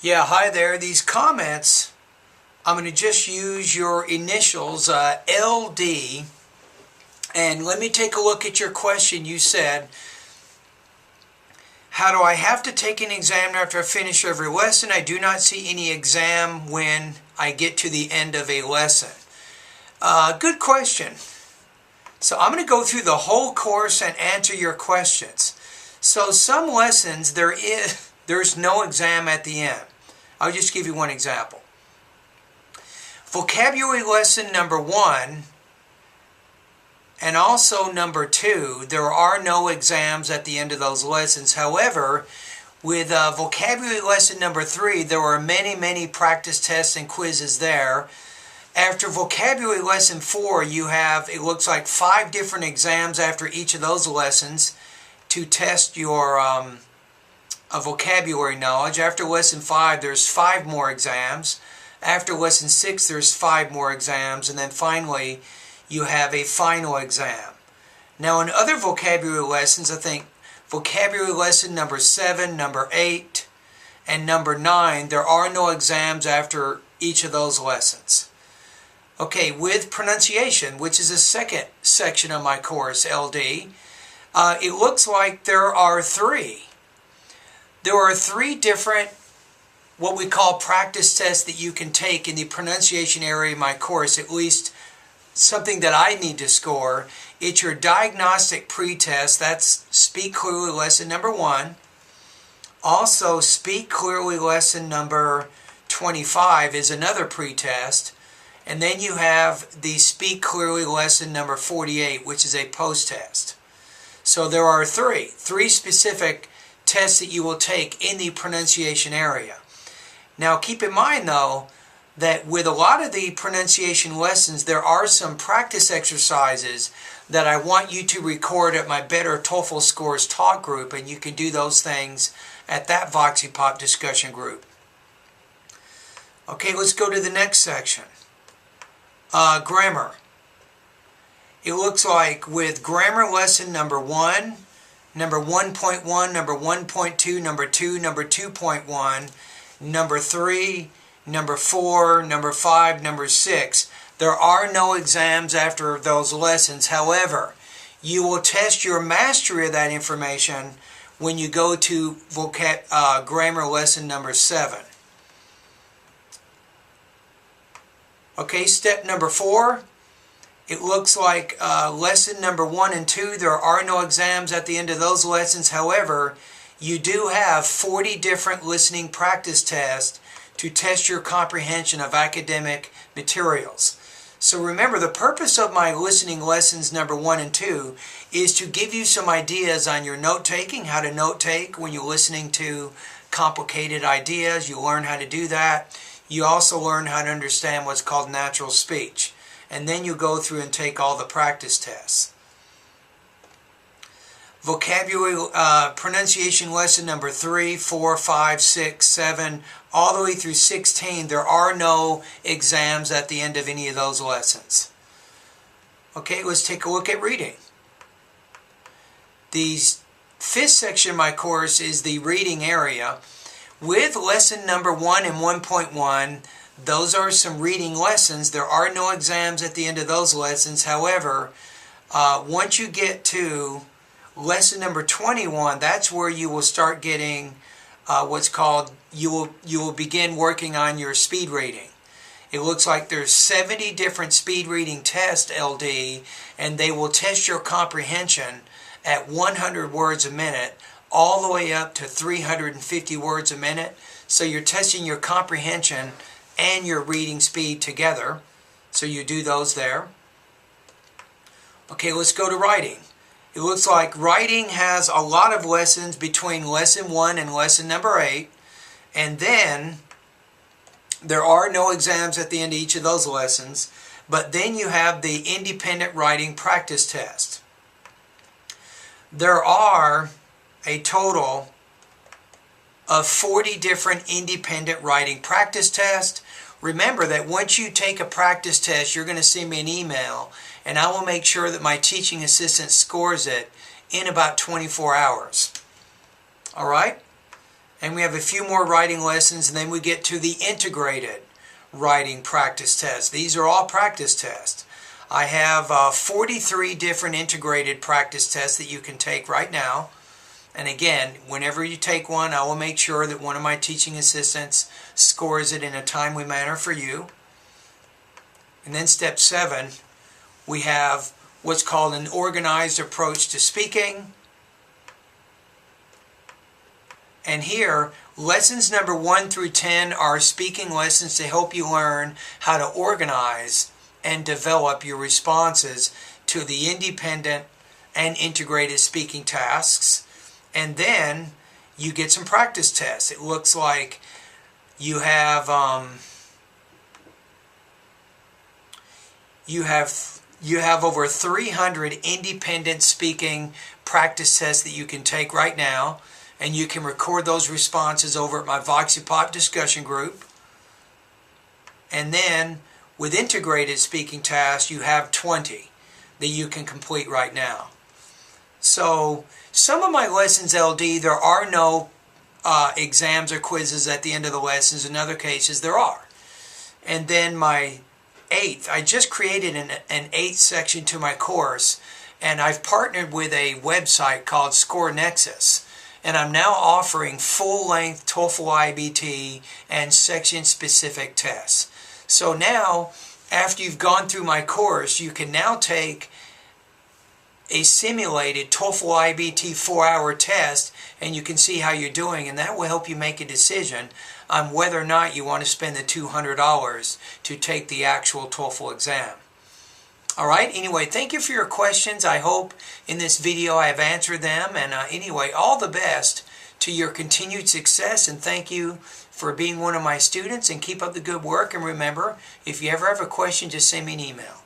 Yeah, hi there. These comments, I'm going to just use your initials, LD, and let me take a look at your question. You said, how do I have to take an exam after I finish every lesson? I do not see any exam when I get to the end of a lesson. Good question. So I'm going to go through the whole course and answer your questions. So some lessons, there's no exam at the end. I'll just give you one example. Vocabulary lesson number 1 and also number 2, there are no exams at the end of those lessons. However, with vocabulary lesson number 3, there are many practice tests and quizzes there. After vocabulary lesson 4, you have, it looks like 5 different exams after each of those lessons to test your vocabulary knowledge. After lesson 5, there's 5 more exams. After lesson 6, there's 5 more exams. And then finally, you have a final exam. Now in other vocabulary lessons, I think vocabulary lesson number 7, number 8, and number 9, there are no exams after each of those lessons. Okay, with pronunciation, which is the second section of my course, LD, it looks like there are 3. There are 3 different, what we call practice tests that you can take in the pronunciation area of my course, at least something that I need to score. It's your diagnostic pre-test, that's Speak Clearly lesson number 1. Also, Speak Clearly lesson number 25 is another pre-test. And then you have the Speak Clearly lesson number 48, which is a post-test. So there are 3 specific tests that you will take in the pronunciation area. Now keep in mind though that with a lot of the pronunciation lessons there are some practice exercises that I want you to record at my Better TOEFL Scores talk group, and you can do those things at that Voxy Pop discussion group. Okay, let's go to the next section. Grammar. It looks like with grammar lesson number 1, number 1.1, number 1.2, number 2, number 2.1, number 3, number 4, number 5, number 6. There are no exams after those lessons. However, you will test your mastery of that information when you go to grammar lesson number 7. Okay, step number 4. It looks like lesson number 1 and 2, there are no exams at the end of those lessons. However, you do have 40 different listening practice tests to test your comprehension of academic materials. So remember, the purpose of my listening lessons number 1 and 2 is to give you some ideas on your note-taking, how to note-take when you're listening to complicated ideas. You learn how to do that. You also learn how to understand what's called natural speech. And then you go through and take all the practice tests. Vocabulary pronunciation lesson number 3, 4, 5, 6, 7, all the way through 16, there are no exams at the end of any of those lessons. Okay, let's take a look at reading. The 5th section of my course is the reading area. With lesson number 1 and 1.1, those are some reading lessons. There are no exams at the end of those lessons. However, once you get to lesson number 21, that's where you will start getting what's called, you will begin working on your speed reading. It looks like there's 70 different speed reading tests, LD, and they will test your comprehension at 100 words a minute, all the way up to 350 words a minute. So you're testing your comprehension and your reading speed together. So you do those there. Okay, let's go to writing. It looks like writing has a lot of lessons between lesson 1 and lesson number 8. And then there are no exams at the end of each of those lessons. But then you have the independent writing practice test. There are a total of 40 different independent writing practice tests. Remember that once you take a practice test, you're going to send me an email, and I will make sure that my teaching assistant scores it in about 24 hours. All right? And we have a few more writing lessons, and then we get to the integrated writing practice tests. These are all practice tests. I have 43 different integrated practice tests that you can take right now. And again, whenever you take one, I will make sure that one of my teaching assistants scores it in a timely manner for you. And then step 7, we have what's called an organized approach to speaking. And here, lessons number 1 through 10 are speaking lessons to help you learn how to organize and develop your responses to the independent and integrated speaking tasks. And then you get some practice tests. It looks like you have over 300 independent speaking practice tests that you can take right now, and you can record those responses over at my VoxyPop discussion group. And then with integrated speaking tasks, you have 20 that you can complete right now. So some of my lessons LD, there are no exams or quizzes at the end of the lessons. In other cases, there are. And then my 8th, I just created an 8th section to my course, and I've partnered with a website called Score Nexus. And I'm now offering full-length TOEFL IBT and section-specific tests. So now, after you've gone through my course, you can now take a simulated TOEFL IBT 4-hour test, and you can see how you're doing, and that will help you make a decision on whether or not you want to spend the $200 to take the actual TOEFL exam. Alright, anyway, thank you for your questions. I hope in this video I have answered them, and anyway, all the best to your continued success, and thank you for being one of my students, and keep up the good work. And remember, if you ever have a question, just send me an email.